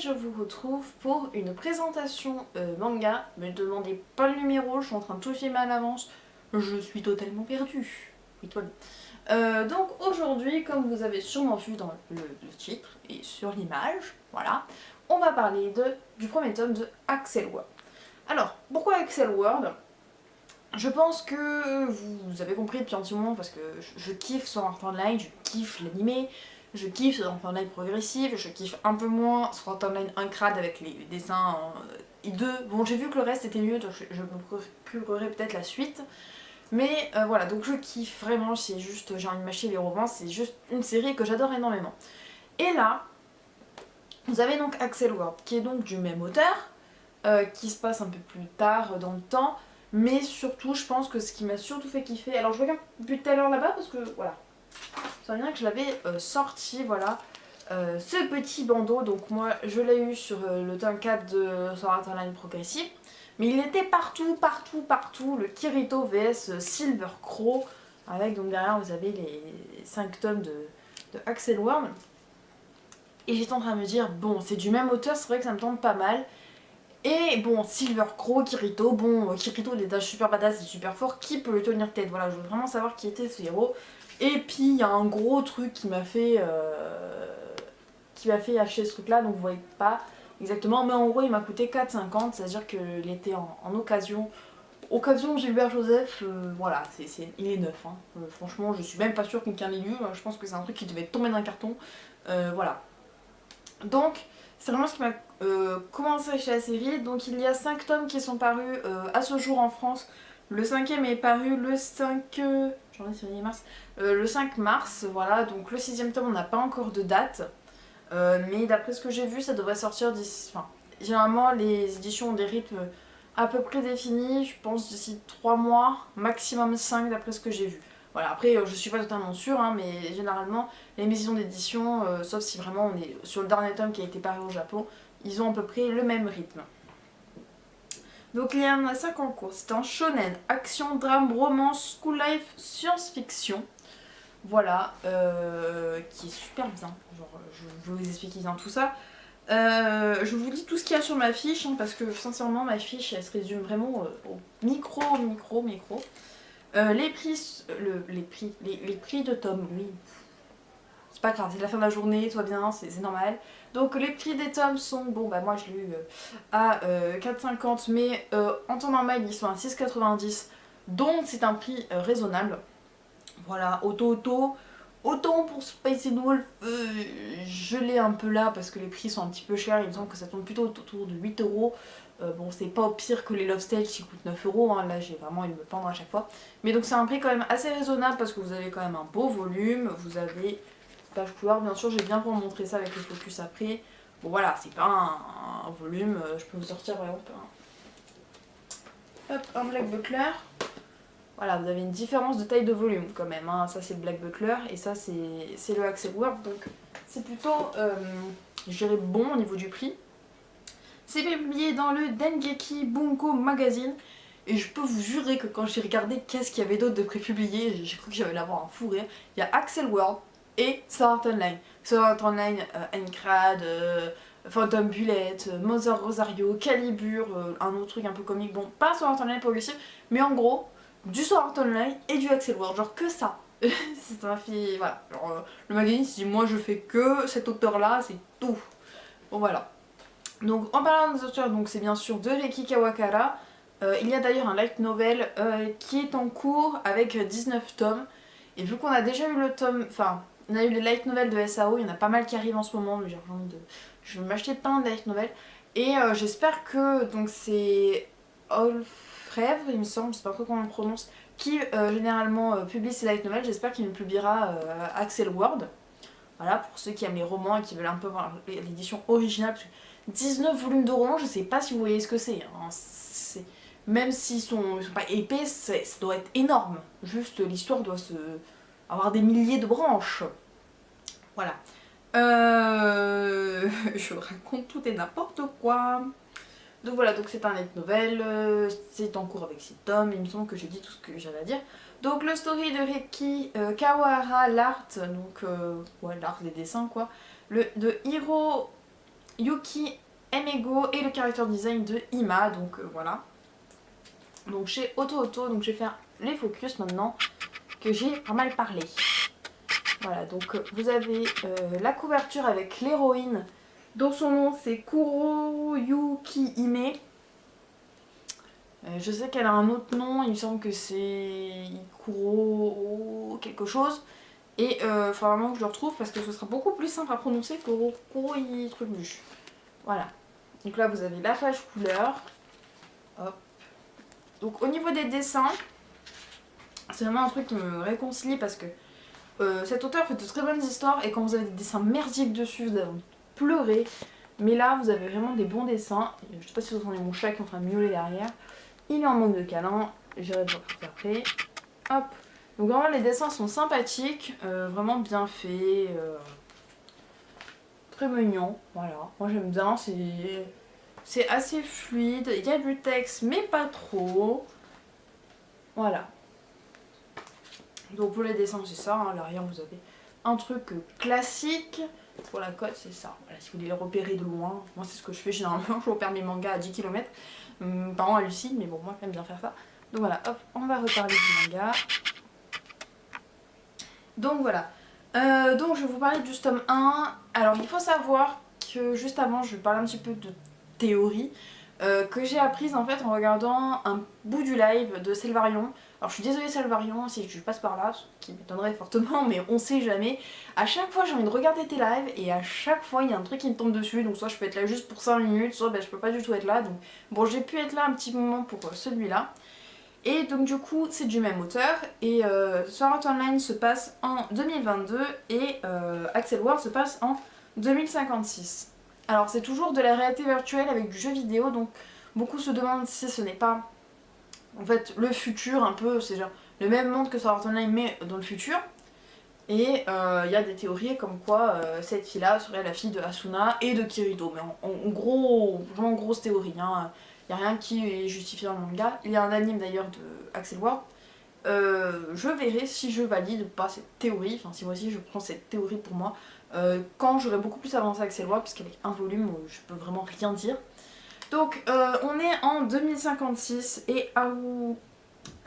je vous retrouve pour une présentation manga. Me demandez pas le numéro, je suis en train de tout filmer à l'avance. Je suis totalement perdue. Oui, toi. Donc aujourd'hui, comme vous avez sûrement vu dans le titre et sur l'image, voilà, on va parler du premier tome de Accel World. Alors, pourquoi Accel World? Je pense que vous avez compris depuis un petit moment parce que je kiffe Sword Art Online, je kiffe l'animé, je kiffe Sword Art Online progressif, je kiffe un peu moins Sword Art Online incrade avec les dessins hideux. Bon, j'ai vu que le reste était mieux, donc je me procurerai peut-être la suite. Mais voilà, donc je kiffe vraiment, c'est juste, j'ai envie de mâcher les romans, c'est juste une série que j'adore énormément. Et là, vous avez donc Accel World, qui est donc du même auteur, qui se passe un peu plus tard dans le temps, mais surtout je pense que ce qui m'a surtout fait kiffer, alors je regarde depuis tout à l'heure là-bas parce que voilà, ça vient que je l'avais sorti, voilà, ce petit bandeau, donc moi je l'ai eu sur le tome 4 de Sword Art Online Progressive, mais il était partout, le Kirito vs Silver Crow, avec donc derrière vous avez les 5 tomes de Accel World, et j'étais en train de me dire, bon c'est du même auteur, c'est vrai que ça me tente pas mal. Et bon, Silver Crow, Kirito, bon, Kirito il est super badass et super fort, qui peut le tenir tête? Voilà, je veux vraiment savoir qui était ce héros. Et puis il y a un gros truc qui m'a fait acheter ce truc là, donc vous voyez pas exactement, mais en gros il m'a coûté 4,50, c'est à dire qu'il était en occasion. Occasion Gilbert Joseph, voilà, il est neuf. Hein. Franchement, je suis même pas sûre que quelqu'un l'ait lu, je pense que c'est un truc qui devait tomber d'un carton. Voilà. Donc, c'est vraiment ce qui m'a commencé à acheter la série. Donc, il y a 5 tomes qui sont parus à ce jour en France. Le cinquième est paru le 5... janvier, février, mars. Le 5 mars, voilà. Donc, le sixième tome, on n'a pas encore de date. Mais d'après ce que j'ai vu, ça devrait sortir d'ici... Enfin, généralement, les éditions ont des rythmes à peu près définis. Je pense d'ici 3 mois, maximum 5 d'après ce que j'ai vu. Voilà, après je suis pas totalement sûre, hein, mais généralement les maisons d'édition, sauf si vraiment on est sur le dernier tome qui a été paru au Japon, ils ont à peu près le même rythme. Donc il y en a 5 en cours. C'est un shonen, action, drame, romance, school life, science-fiction. Voilà, qui est super bien. Genre, je vais vous expliquer bien tout ça. Je vous dis tout ce qu'il y a sur ma fiche, hein, parce que sincèrement ma fiche elle se résume vraiment au micro. Les prix, les prix de tomes, oui, c'est pas grave, c'est la fin de la journée, tout va bien, c'est normal. Donc les prix des tomes sont, bon bah moi je l'ai eu à 4,50, mais en temps normal ils sont à 6,90, donc c'est un prix raisonnable. Voilà, autant pour Spicy Wolf, je l'ai un peu là parce que les prix sont un petit peu chers, il me semble que ça tourne plutôt autour de 8 euros. Bon, c'est pas pire que les Love Stage qui coûtent 9 euros, hein. Là j'ai vraiment envie de me pendre à chaque fois. Mais donc c'est un prix quand même assez raisonnable parce que vous avez quand même un beau volume, vous avez page couloir, bien sûr, je vais bien vous montrer ça avec le focus après. Bon voilà, c'est pas un volume, je peux vous sortir par exemple un Black Butler. Voilà, vous avez une différence de taille de volume quand même, hein. Ça c'est le Black Butler et ça c'est le Accel World, donc c'est plutôt, je dirais, bon au niveau du prix. C'est publié dans le Dengeki Bunko Magazine et je peux vous jurer que quand j'ai regardé qu'est-ce qu'il y avait d'autre de prépublié, j'ai cru que j'allais l'avoir un fou rire. Il y a Accel World et Sword Art Online. Sword Art Online, Encrad, Phantom Bullet, Mother Rosario, Calibur, un autre truc un peu comique, bon pas Sword Art Online progressif, mais en gros du Sword Art Online et du Accel World, genre que ça. C'est un film, voilà, genre, le magazine se dit moi je fais que cet auteur là, c'est tout. Bon voilà. Donc en parlant des auteurs, donc c'est bien sûr de Reiki Kawakara. Il y a d'ailleurs un light novel qui est en cours avec 19 tomes. Et vu qu'on a déjà eu le tome, enfin on a eu les light novels de SAO, il y en a pas mal qui arrivent en ce moment, mais j'ai envie de... Je vais m'acheter plein de light novels. Et j'espère que, donc c'est Olfrev, il me semble, je sais pas trop comment on le prononce, qui généralement publie ces light novels, j'espère qu'il me publiera Accel World. Voilà, pour ceux qui aiment les romans et qui veulent un peu voir l'édition originale, parce que 19 volumes de romans, je sais pas si vous voyez ce que c'est. Hein. Même s'ils sont pas épais, ça doit être énorme. Juste l'histoire doit avoir des milliers de branches. Voilà. Je raconte tout et n'importe quoi. Donc voilà, donc c'est un light novel, c'est en cours avec 6 tomes, il me semble que j'ai dit tout ce que j'avais à dire. Donc le story de Reiki Kawahara, l'art, donc ouais, l'art des dessins quoi, de Hiro Yuki Emego et le character design de Ima, donc voilà. Donc chez Auto, donc je vais faire les focus maintenant que j'ai pas mal parlé. Voilà, donc vous avez la couverture avec l'héroïne dont son nom c'est Kuroyuki Hime. Je sais qu'elle a un autre nom, il me semble que c'est Kuro quelque chose. Et il faut vraiment que je le retrouve parce que ce sera beaucoup plus simple à prononcer que Kuroyi truc du. Voilà. Donc là vous avez la page couleur. Hop. Donc au niveau des dessins, c'est vraiment un truc qui me réconcilie parce que cet auteur fait de très bonnes histoires et quand vous avez des dessins merdiques dessus, vous allez pleurer. Mais là, vous avez vraiment des bons dessins. Je sais pas si vous entendez mon chat qui est en train de miauler derrière. Il est en manque de câlin. J'irai voir tout après. Hop. Donc vraiment, les dessins sont sympathiques. Vraiment bien faits. Très mignons. Voilà. Moi, j'aime bien. C'est assez fluide. Il y a du texte, mais pas trop. Voilà. Donc pour les dessins c'est ça, à l'arrière vous avez un truc classique. Pour la cote c'est ça, voilà, si vous voulez les repérer de loin, moi c'est ce que je fais généralement, je repère mes mangas à 10 km. Mes parents hallucinent mais bon moi j'aime bien faire ça. Donc voilà, hop, on va reparler du manga. Donc voilà, donc je vais vous parler du tome 1. Alors il faut savoir que juste avant je vais parler un petit peu de théorie. Que j'ai apprise en fait en regardant un bout du live de Selvarion. Alors je suis désolée Selvarion si je passe par là, ce qui m'étonnerait fortement, mais on sait jamais. À chaque fois j'ai envie de regarder tes lives et à chaque fois il y a un truc qui me tombe dessus, donc soit je peux être là juste pour 5 minutes, soit je peux pas du tout être là. Donc bon, j'ai pu être là un petit moment pour celui-là. Et donc du coup c'est du même auteur et Sword Art Online se passe en 2022 et Axel World se passe en 2056. Alors c'est toujours de la réalité virtuelle avec du jeu vidéo, donc beaucoup se demandent si ce n'est pas en fait le futur un peu, c'est genre le même monde que Sword Art Online mais dans le futur. Et il y a des théories comme quoi cette fille-là serait la fille de Asuna et de Kirito, mais en gros, vraiment grosse théorie, hein. Il n'y a rien qui est justifié dans le manga. Il y a un anime d'ailleurs de Axel World. Je verrai si je valide pas cette théorie, enfin si moi aussi je prends cette théorie pour moi, quand j'aurai beaucoup plus avancé avec Axel World, puisqu'avec un volume je peux vraiment rien dire. Donc on est en 2056 et Haru...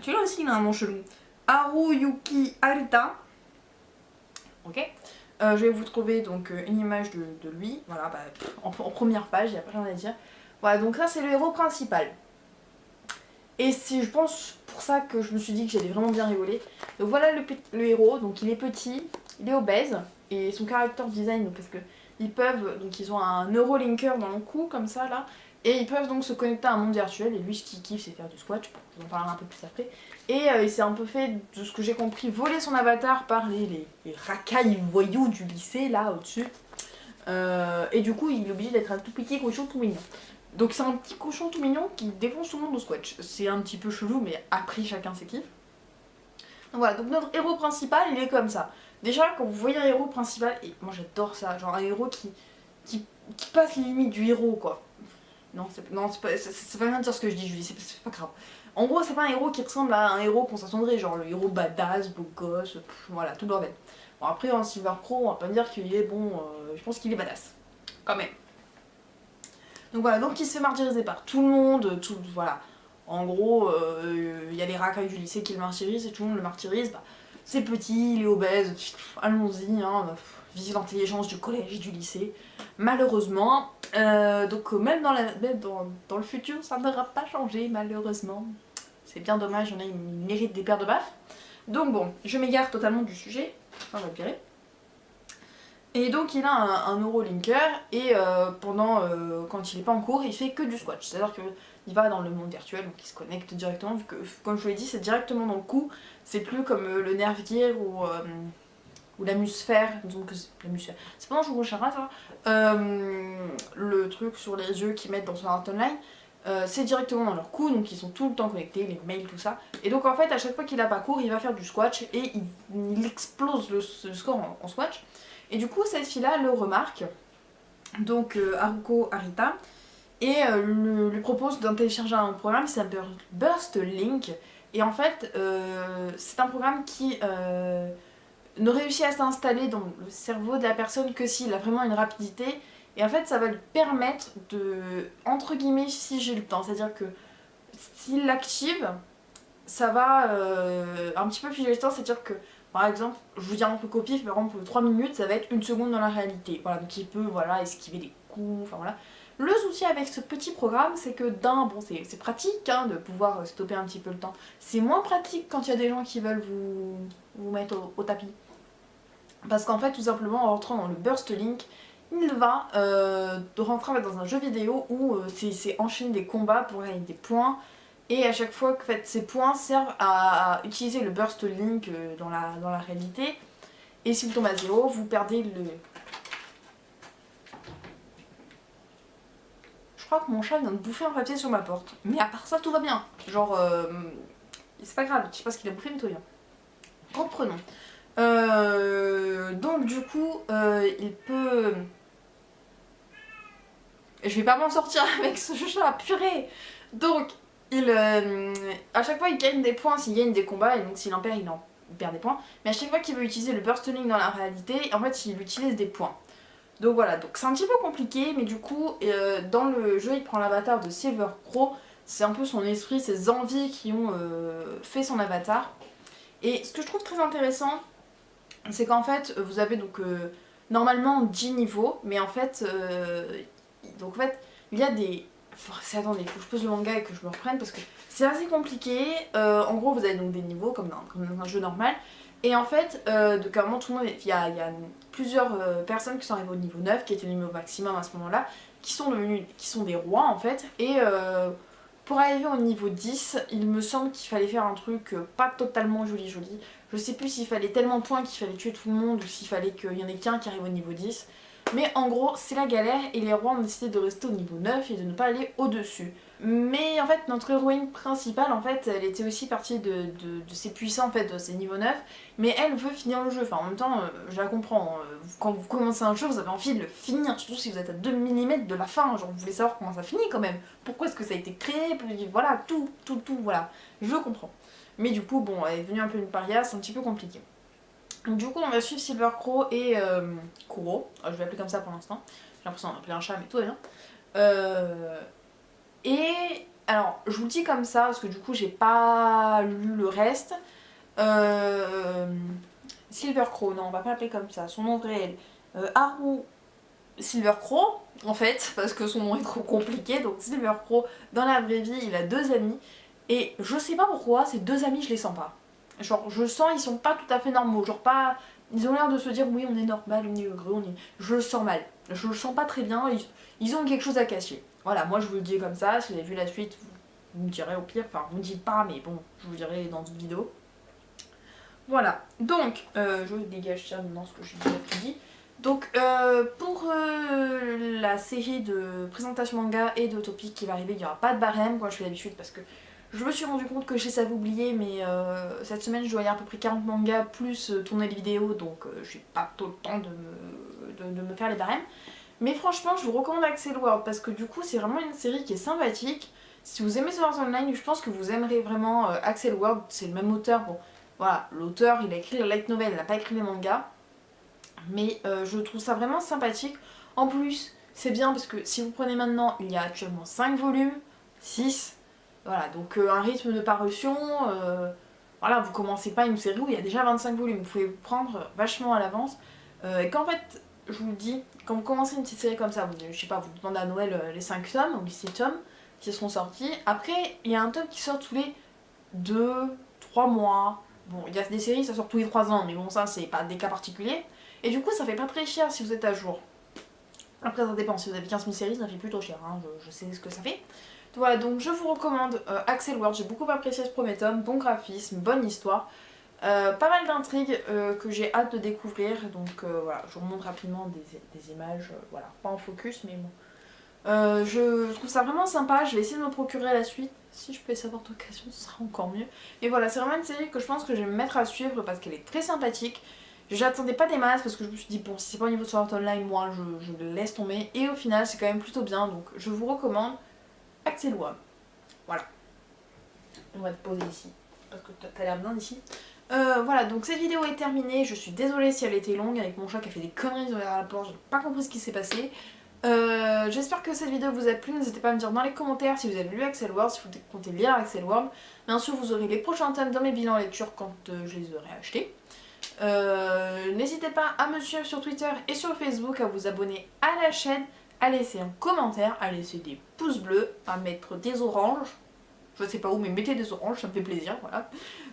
Tu l'as aussi, il a un nom chelou. Haruyuki Arita. Ok. Je vais vous trouver donc une image de lui, voilà, bah, en première page, il n'y a pas rien à dire. Voilà, donc ça c'est le héros principal. Et c'est je pense pour ça que je me suis dit que j'allais vraiment bien rigoler. Donc voilà le héros, donc il est petit, il est obèse, et son character design, donc parce que ils peuvent, donc ils ont un neurolinker dans le cou comme ça là, et ils peuvent donc se connecter à un monde virtuel, et lui ce qu'il kiffe c'est faire du squash, on en parlera un peu plus après. Et il s'est un peu fait, de ce que j'ai compris, voler son avatar par les racailles voyous du lycée là au-dessus. Et du coup il est obligé d'être un tout petit cochon tout mignon. Donc c'est un petit cochon tout mignon qui défonce tout le monde au squash. C'est un petit peu chelou mais après chacun ses kiffs. Donc voilà, donc notre héros principal il est comme ça. Déjà quand vous voyez un héros principal, et moi j'adore ça, genre un héros qui passe les limites du héros quoi. Non, c'est pas, ça veut rien dire ce que je dis, Julie, c'est pas grave. En gros, c'est pas un héros qui ressemble à un héros qu'on s'attendrait, genre le héros badass, beau gosse, voilà, tout le bordel. Bon, après, en Silver Crow, on va pas me dire qu'il est bon, je pense qu'il est badass, quand même. Donc voilà, donc il se fait martyriser par tout le monde, tout, voilà. En gros, il y a les racailles du lycée qui le martyrisent et tout le monde le martyrise. Bah, c'est petit, il est obèse, allons-y, hein, vive l'intelligence du collège et du lycée. Malheureusement, donc même dans le futur, ça n'aura pas changé, malheureusement. C'est bien dommage, il y en a, ils méritent des paires de baffes. Donc bon, je m'égare totalement du sujet, on va le virer. Et donc il a un neurolinker et quand il n'est pas en cours, il fait que du squash. C'est-à-dire qu'il va dans le monde virtuel, donc il se connecte directement, vu que, comme je vous l'ai dit, c'est directement dans le cou. C'est plus comme le nerf gear ou l'hémisphère, donc l'hémisphère. C'est pas un jour au chara ça. Le truc sur les yeux qu'ils mettent dans son Art Online. C'est directement dans leur cou, donc ils sont tout le temps connectés, les mails, tout ça. Et donc en fait, à chaque fois qu'il a pas cours, il va faire du squash et il explose le score en squash. Et du coup, cette fille-là le remarque, donc Haruko Arita, et lui propose d'en télécharger un programme qui s'appelle Burst Link. Et en fait, c'est un programme qui ne réussit à s'installer dans le cerveau de la personne que s'il a vraiment une rapidité Et en fait ça va lui permettre de, entre guillemets, si j'ai le temps, c'est à dire que s'il l'active, ça va un petit peu figer le temps, c'est à dire que par exemple, je vous dis un truc au pif, par exemple 3 minutes ça va être 1 seconde dans la réalité. Voilà, donc il peut voilà, esquiver des coups, enfin voilà. Le souci avec ce petit programme, c'est que bon, c'est pratique hein, de pouvoir stopper un petit peu le temps. C'est moins pratique quand il y a des gens qui veulent vous mettre au tapis. Parce qu'en fait, tout simplement, en rentrant dans le Burst Link, il va rentrer dans un jeu vidéo où c'est enchaîner des combats pour gagner des points. Et à chaque fois que ces points servent à utiliser le Burst Link dans la réalité. Et si vous tombez à 0, vous perdez le... Je crois que mon chat vient de bouffer un papier sur ma porte. Mais à part ça, tout va bien. Genre, c'est pas grave, je sais pas ce qu'il a bouffé, mais tout va bien. Reprenons. Donc du coup, il peut... Je vais pas m'en sortir avec ce chat, purée. Donc, à chaque fois il gagne des points s'il gagne des combats, et donc s'il en perd, il perd des points. Mais à chaque fois qu'il veut utiliser le Burst Link dans la réalité, en fait il utilise des points. Donc voilà, donc c'est un petit peu compliqué, mais du coup, dans le jeu, il prend l'avatar de Silver Crow. C'est un peu son esprit, ses envies qui ont fait son avatar. Et ce que je trouve très intéressant, c'est qu'en fait, vous avez donc normalement 10 niveaux, mais en fait, il y a des... Attendez, il faut que je pose le manga et que je me reprenne parce que c'est assez compliqué. En gros, vous avez donc des niveaux comme dans un jeu normal. Et en fait, donc à un moment, tout le monde, il y a plusieurs personnes qui sont arrivées au niveau 9, qui étaient le niveau maximum à ce moment-là, qui sont des rois en fait. Et pour arriver au niveau 10, il me semble qu'il fallait faire un truc pas totalement joli. Je sais plus s'il fallait tellement de points qu'il fallait tuer tout le monde ou s'il fallait qu'il y en ait qu'un qui arrive au niveau 10. Mais en gros, c'est la galère et les rois ont décidé de rester au niveau 9 et de ne pas aller au-dessus. Mais en fait, notre héroïne principale, en fait, elle était aussi partie de ses puissants, en fait, de ses niveaux 9. Mais elle veut finir le jeu. Enfin, en même temps, je la comprends. Quand vous commencez un jeu, vous avez envie de le finir. Surtout si vous êtes à 2 mm de la fin. Genre, vous voulez savoir comment ça finit quand même. Pourquoi est-ce que ça a été créé. Voilà, tout, voilà. Je comprends. Mais du coup, bon, elle est devenue un peu une paria, c'est un petit peu compliqué. Donc, du coup, on va suivre Silver Crow et Kuro. Je vais l'appeler comme ça pour l'instant. J'ai l'impression d'appeler un chat, mais tout va bien. Et alors, je vous le dis comme ça parce que du coup, j'ai pas lu le reste. Silver Crow, non, on va pas l'appeler comme ça. Son nom réel, Haru Silver Crow, en fait, parce que son nom est trop compliqué. Donc, Silver Crow, dans la vraie vie, il a 2 amis. Et je sais pas pourquoi, ces 2 amis, je les sens pas. Genre, je sens, ils sont pas tout à fait normaux. Genre, pas. Ils ont l'air de se dire, oui, on est normal, on est heureux, on est. Je le sens mal. Je le sens pas très bien. Ils ont quelque chose à cacher. Voilà, moi je vous le dis comme ça. Si vous avez vu la suite, vous me direz au pire. Enfin, vous me dites pas, mais bon, je vous dirai dans une vidéo. Voilà. Donc, je dégage ça maintenant, ce que j'ai déjà tout dit. Donc, pour la série de présentation manga et de topic qui va arriver, il n'y aura pas de barème, comme je fais d'habitude, parce que je me suis rendu compte que je savais oublier, mais cette semaine je dois lire à peu près 40 mangas plus tourner les vidéos, donc j'ai pas tout le temps de me faire les barèmes. Mais franchement, je vous recommande Accel World parce que du coup, c'est vraiment une série qui est sympathique. Si vous aimez Sword Art Online, je pense que vous aimerez vraiment Accel World. C'est le même auteur. Bon, voilà, l'auteur il a écrit la light novel, il n'a pas écrit les mangas. Mais je trouve ça vraiment sympathique. En plus, c'est bien parce que si vous prenez maintenant, il y a actuellement 5 volumes, 6. Voilà, donc un rythme de parution. Voilà, vous commencez pas une série où il y a déjà 25 volumes. Vous pouvez vous prendre vachement à l'avance. Et qu'en fait, je vous le dis, quand vous commencez une petite série comme ça, je sais pas, vous demandez à Noël les 5 tomes, ou les 6 tomes qui seront sortis. Après, il y a un tome qui sort tous les 2-3 mois. Bon, il y a des séries, ça sort tous les 3 ans, mais bon, ça, c'est pas des cas particuliers. Et du coup, ça fait pas très cher si vous êtes à jour. Après, ça dépend, si vous avez 15 000 séries, ça fait plutôt cher, hein, je sais ce que ça fait. Voilà, donc je vous recommande Accel World, j'ai beaucoup apprécié ce premier tome, bon graphisme, bonne histoire. Pas mal d'intrigues que j'ai hâte de découvrir, donc voilà, je vous remontre rapidement des images, voilà, pas en focus, mais bon. Je trouve ça vraiment sympa, je vais essayer de me procurer la suite, si je peux les savoir d'occasion, ce sera encore mieux. Et voilà, c'est vraiment une série que je pense que je vais me mettre à suivre parce qu'elle est très sympathique. J'attendais pas des masses parce que je me suis dit, bon, si c'est pas au niveau de Sword Art Online, moi je le laisse tomber. Et au final, c'est quand même plutôt bien, donc je vous recommande Accel World. Voilà. On va te poser ici, parce que t'as l'air bien ici. Voilà, donc cette vidéo est terminée. Je suis désolée si elle était longue avec mon chat qui a fait des conneries derrière la porte. J'ai pas compris ce qui s'est passé. J'espère que cette vidéo vous a plu, n'hésitez pas à me dire dans les commentaires si vous avez lu Accel World, si vous comptez lire Accel World. Bien sûr vous aurez les prochains thèmes dans mes bilans lecture quand je les aurai achetés. N'hésitez pas à me suivre sur Twitter et sur Facebook, à vous abonner à la chaîne, à laisser un commentaire, à laisser des pouces bleus, à mettre des oranges. Je sais pas où mais mettez des oranges, ça me fait plaisir, voilà.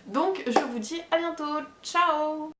Donc je vous dis à bientôt, ciao!